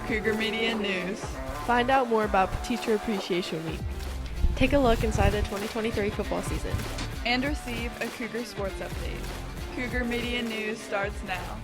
Cougar Media News. Find out more about Teacher Appreciation Week. Take a look inside the 2023 football season. And receive a Cougar Sports Update. Cougar Media News starts now.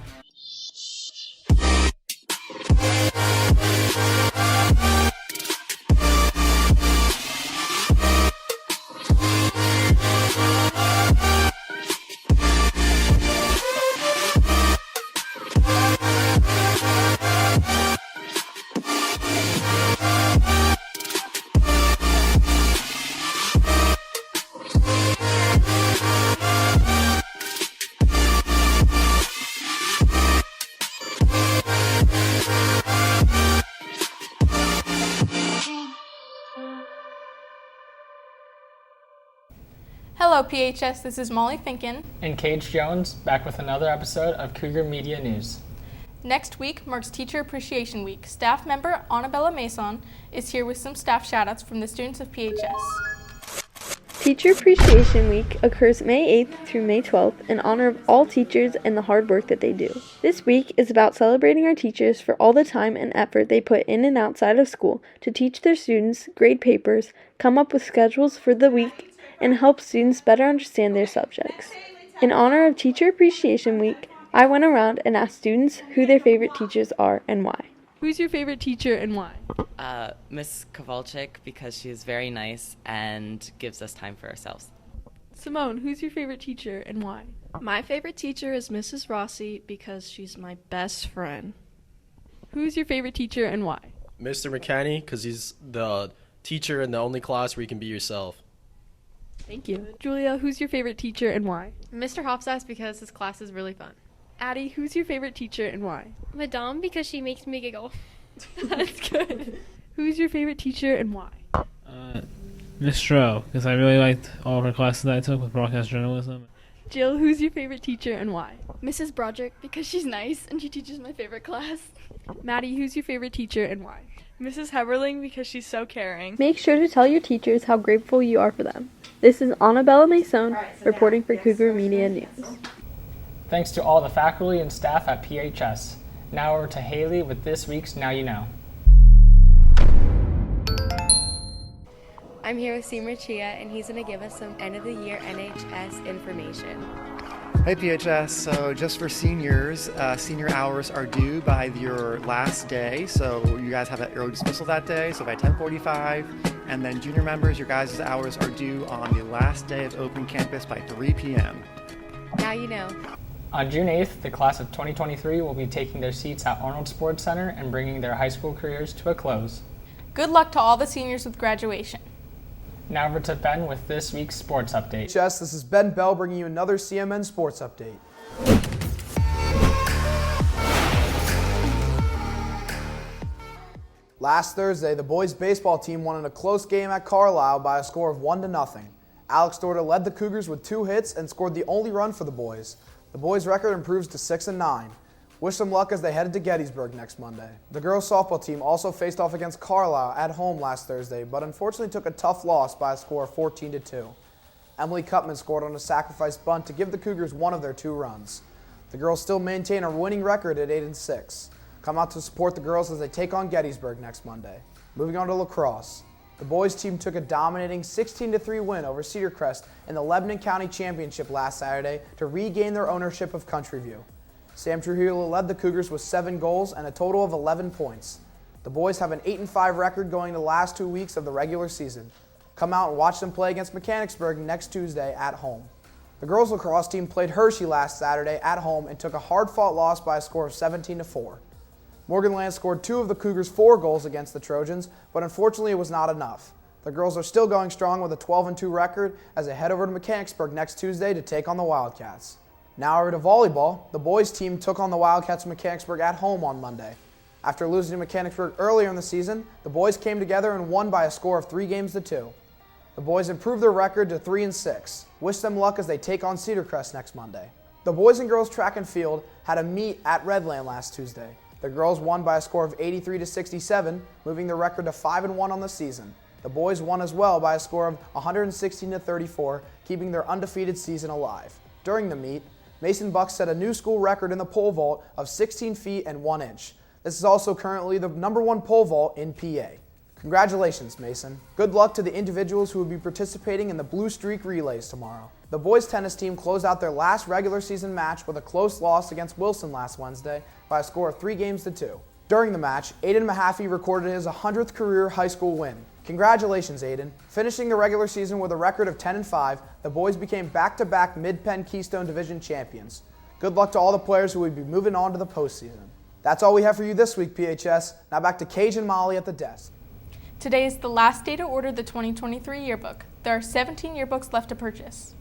Hello PHS, this is Molly Finkin and Kage Jones, back with another episode of Cougar Media News. Next week marks Teacher Appreciation Week. Staff member Annabella Mason is here with some staff shoutouts from the students of PHS. Teacher Appreciation Week occurs May 8th through May 12th in honor of all teachers and the hard work that they do. This week is about celebrating our teachers for all the time and effort they put in and outside of school to teach their students, grade papers, come up with schedules for the week, and help students better understand their subjects. In honor of Teacher Appreciation Week, I went around and asked students who their favorite teachers are and why. Who's your favorite teacher and why? Miss Kowalczyk, because she's very nice and gives us time for ourselves. Simone, who's your favorite teacher and why? My favorite teacher is Mrs. Rossi because she's my best friend. Who's your favorite teacher and why? Mr. McKinney, because he's the teacher in the only class where you can be yourself. Thank you. Julia, who's your favorite teacher and why? Mr. Hofsass, because his class is really fun. Addie, who's your favorite teacher and why? Madame, because she makes me giggle. That's good. Who's your favorite teacher and why? Miss Stroh, because I really liked all of her classes that I took with broadcast journalism. Jill, who's your favorite teacher and why? Mrs. Broderick, because she's nice and she teaches my favorite class. Maddie, who's your favorite teacher and why? Mrs. Heberling, because she's so caring. Make sure to tell your teachers how grateful you are for them. This is Annabella Mason reporting for Cougar Media News. Thanks to all the faculty and staff at PHS. Now over to Haley with this week's Now You Know. I'm here with Seymour Chia, and he's going to give us some end-of-the-year NHS information. Hey PHS, so just for seniors, senior hours are due by your last day, so you guys have an early dismissal that day, so by 10:45, and then junior members, your guys' hours are due on the last day of open campus by 3 p.m. Now you know. On June 8th, the class of 2023 will be taking their seats at Arnold Sports Center and bringing their high school careers to a close. Good luck to all the seniors with graduation. Now over to Ben with this week's sports update. This is Ben Bell bringing you another CMN sports update. Last Thursday, the boys baseball team won in a close game at Carlisle by a score of 1-0. Alex Dorda led the Cougars with 2 hits and scored the only run for the boys. The boys' record improves to 6-9. Wish them luck as they headed to Gettysburg next Monday. The girls' softball team also faced off against Carlisle at home last Thursday, but unfortunately took a tough loss by a score of 14-2. Emily Cutman scored on a sacrifice bunt to give the Cougars one of their 2 runs. The girls still maintain a winning record at 8-6. Come out to support the girls as they take on Gettysburg next Monday. Moving on to lacrosse. The boys' team took a dominating 16-3 win over Cedar Crest in the Lebanon County Championship last Saturday to regain their ownership of Country View. Sam Trujillo led the Cougars with 7 goals and a total of 11 points. The boys have an 8-5 record going into the last 2 weeks of the regular season. Come out and watch them play against Mechanicsburg next Tuesday at home. The girls' lacrosse team played Hershey last Saturday at home and took a hard-fought loss by a score of 17-4. Morgan Land scored 2 of the Cougars' 4 goals against the Trojans, but unfortunately it was not enough. The girls are still going strong with a 12-2 record as they head over to Mechanicsburg next Tuesday to take on the Wildcats. Now over to volleyball. The boys' team took on the Wildcats of Mechanicsburg at home on Monday. After losing to Mechanicsburg earlier in the season, the boys came together and won by a score of 3-2. The boys improved their record to 3-6. Wish them luck as they take on Cedar Crest next Monday. The boys and girls track and field had a meet at Redland last Tuesday. The girls won by a score of 83-67, moving their record to 5-1 on the season. The boys won as well by a score of 116-34, keeping their undefeated season alive. During the meet, Mason Buck set a new school record in the pole vault of 16 feet and 1 inch. This is also currently the #1 pole vault in PA. Congratulations, Mason. Good luck to the individuals who will be participating in the Blue Streak Relays tomorrow. The boys tennis team closed out their last regular season match with a close loss against Wilson last Wednesday by a score of 3-2. During the match, Aiden Mahaffey recorded his 100th career high school win. Congratulations, Aiden. Finishing the regular season with a record of 10-5, the boys became back-to-back Mid-Penn Keystone Division champions. Good luck to all the players who will be moving on to the postseason. That's all we have for you this week, PHS. Now back to Kage and Molly at the desk. Today is the last day to order the 2023 yearbook. There are 17 yearbooks left to purchase.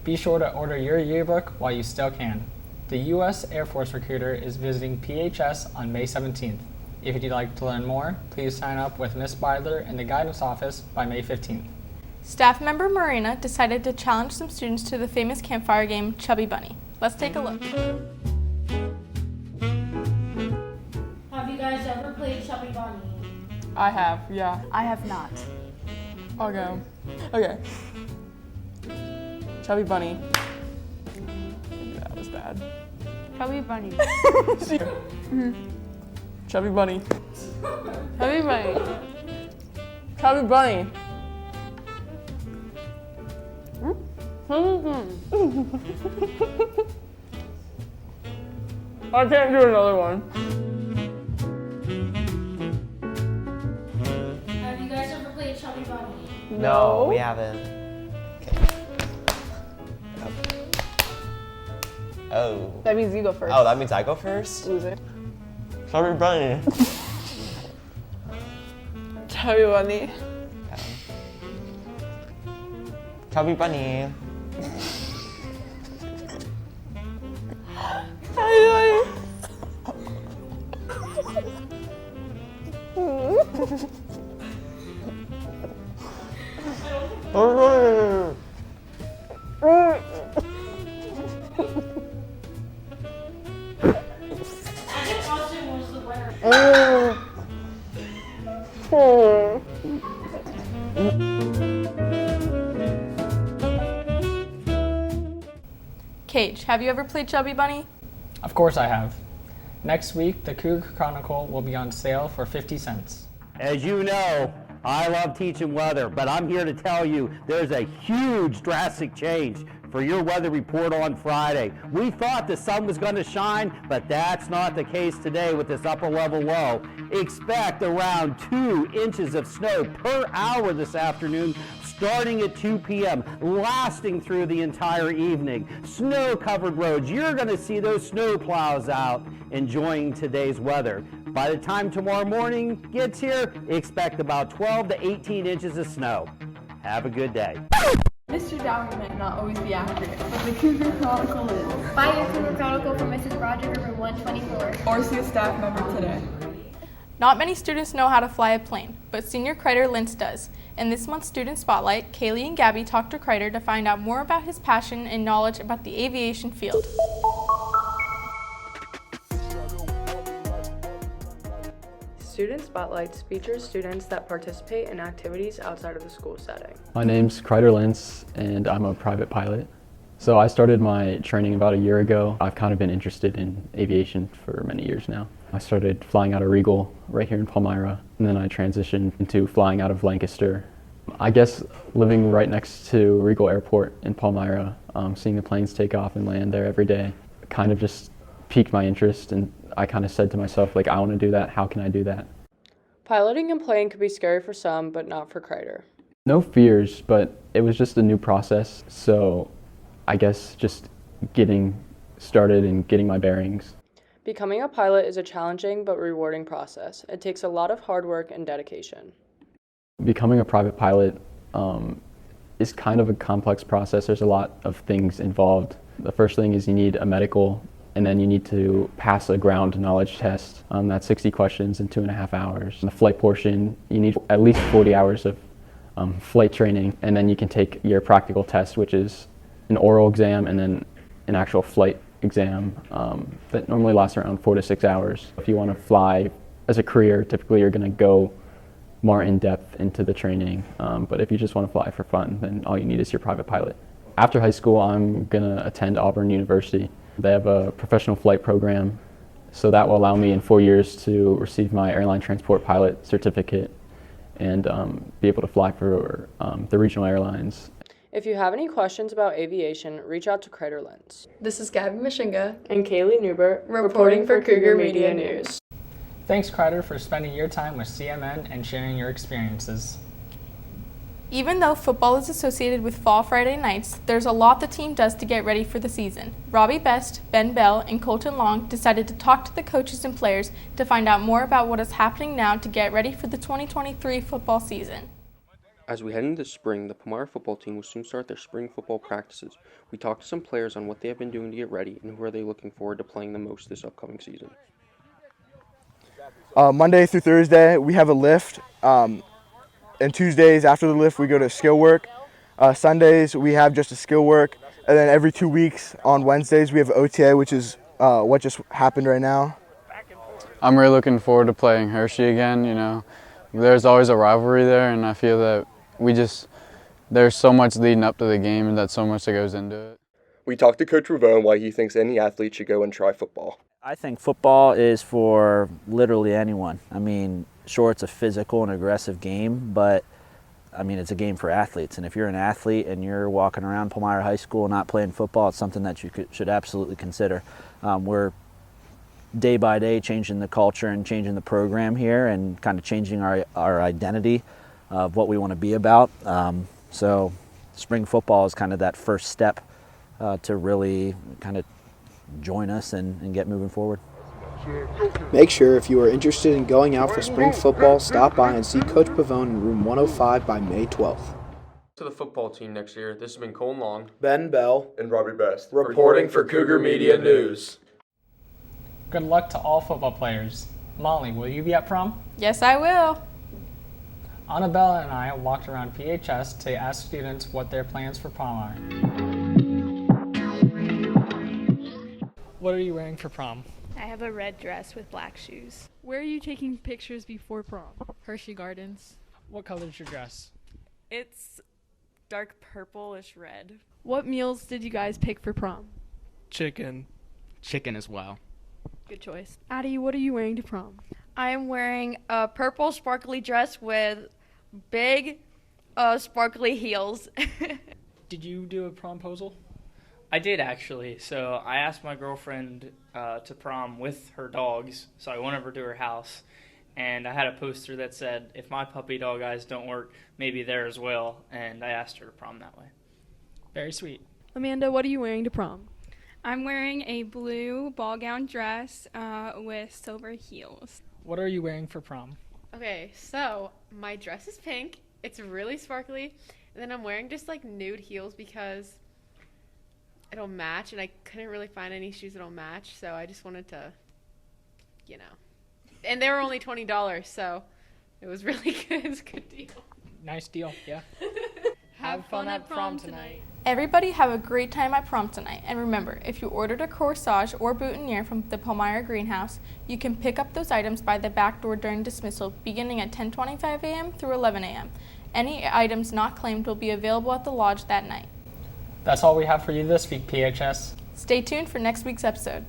Be sure to order your yearbook while you still can. The U.S. Air Force recruiter is visiting PHS on May 17th. If you'd like to learn more, please sign up with Ms. Bidler in the guidance office by May 15th. Staff member Marina decided to challenge some students to the famous campfire game Chubby Bunny. Let's take a look. Have you guys ever played Chubby Bunny? I have, yeah. I have not. I'll go. Okay. Chubby Bunny. That was bad. Chubby Bunny. Chubby Bunny. Chubby Bunny. Chubby Bunny. I can't do another one. Have you guys ever played Chubby Bunny? No, we haven't. Oh. That means you go first. Oh, that means I go first? Loser. Chubby Bunny. Chubby Bunny. Chubby Bunny. Kage, have you ever played Chubby Bunny? Of course I have. Next week, the Cougar Chronicle will be on sale for 50 cents. As you know, I love teaching weather, but I'm here to tell you there's a huge drastic change for your weather report on Friday. We thought the sun was going to shine, but that's not the case today with this upper level low. Expect around 2 inches of snow per hour this afternoon, starting at 2 p.m., lasting through the entire evening. Snow-covered roads, you're going to see those snow plows out enjoying today's weather. By the time tomorrow morning gets here, expect about 12 to 18 inches of snow. Have a good day. Mr. Downer may not always be accurate, but the Cougar Chronicle is. Buy your Cougar Chronicle from Mrs. Broderick, room 124. Or see a staff member today. Not many students know how to fly a plane, but senior Kreider Lintz does. In this month's Student Spotlight, Kaylee and Gabby talked to Kreider to find out more about his passion and knowledge about the aviation field. Student Spotlights features students that participate in activities outside of the school setting. My name's Kreider Lintz, and I'm a private pilot. So I started my training about a year ago. I've kind of been interested in aviation for many years now. I started flying out of Regal right here in Palmyra, and then I transitioned into flying out of Lancaster. I guess living right next to Regal Airport in Palmyra, seeing the planes take off and land there every day, kind of just piqued my interest, and I kind of said to myself, like, I want to do that. How can I do that? Piloting and playing could be scary for some, but not for Kreider. No fears, but it was just a new process. So I guess just getting started and getting my bearings. Becoming a pilot is a challenging but rewarding process. It takes a lot of hard work and dedication. Becoming a private pilot is kind of a complex process. There's a lot of things involved. The first thing is you need a medical, and then you need to pass a ground knowledge test. That's 60 questions in 2.5 hours. In the flight portion, you need at least 40 hours of flight training, and then you can take your practical test, which is an oral exam and then an actual flight exam that normally lasts around 4 to 6 hours. If you want to fly as a career, typically you're going to go more in depth into the training, but if you just want to fly for fun, then all you need is your private pilot. After high school, I'm going to attend Auburn University. They have a professional flight program, so that will allow me in 4 years to receive my airline transport pilot certificate and be able to fly for the regional airlines. If you have any questions about aviation, reach out to Crater Lens. This is Gabby Mashinga And Kaylee Newbert, reporting for Cougar Media News. Thanks, Crider, for spending your time with CMN and sharing your experiences. Even though football is associated with fall Friday nights, there's a lot the team does to get ready for the season. Robbie Best, Ben Bell, and Colton Long decided to talk to the coaches and players to find out more about what is happening now to get ready for the 2023 football season. As we head into spring, the Palmyra football team will soon start their spring football practices. We talked to some players on what they have been doing to get ready and who are they looking forward to playing the most this upcoming season. Monday through Thursday, we have a lift. And Tuesdays after the lift, we go to skill work. Sundays, we have just a skill work. And then every 2 weeks on Wednesdays, we have OTA, which is what just happened right now. I'm really looking forward to playing Hershey again. You know, there's always a rivalry there, and I feel that there's so much leading up to the game and that so much that goes into it. We talked to Coach Ravone why he thinks any athlete should go and try football. I think football is for literally anyone. I mean, sure, it's a physical and aggressive game, but I mean, it's a game for athletes. And if you're an athlete and you're walking around Palmyra High School not playing football, it's something that you should absolutely consider. We're day by day changing the culture and changing the program here and kind of changing our identity of what we want to be about. So spring football is kind of that first step to really kind of join us and get moving forward. Make sure if you are interested in going out for spring football, stop by and see Coach Pavone in room 105 by May 12th. To the football team next year, this has been Colton Long, Ben Bell, and Robbie Best, reporting for Cougar Media News. Good luck to all football players. Molly, will you be at prom? Yes, I will. Annabella and I walked around PHS to ask students what their plans for prom are. What are you wearing for prom? I have a red dress with black shoes. Where are you taking pictures before prom? Hershey Gardens. What color is your dress? It's dark purplish red. What meals did you guys pick for prom? Chicken. Chicken as well. Good choice. Addie, what are you wearing to prom? I am wearing a purple sparkly dress with big sparkly heels. Did you do a promposal? I did, actually. So I asked my girlfriend to prom with her dogs, so I went over to her house, and I had a poster that said, if my puppy dog eyes don't work, maybe there as well, and I asked her to prom that way. Very sweet. Amanda, what are you wearing to prom? I'm wearing a blue ball gown dress with silver heels. What are you wearing for prom? Okay, so my dress is pink. It's really sparkly. And then I'm wearing just like nude heels because it'll match, and I couldn't really find any shoes that'll match, so I just wanted to, you know. And they were only $20, so it was really good. It was a good deal. Nice deal, yeah. Have fun at prom tonight. Everybody have a great time at prom tonight. And remember, if you ordered a corsage or boutonniere from the Palmyra Greenhouse, you can pick up those items by the back door during dismissal beginning at 10:25 a.m. through 11 a.m. Any items not claimed will be available at the lodge that night. That's all we have for you this week, PHS. Stay tuned for next week's episode.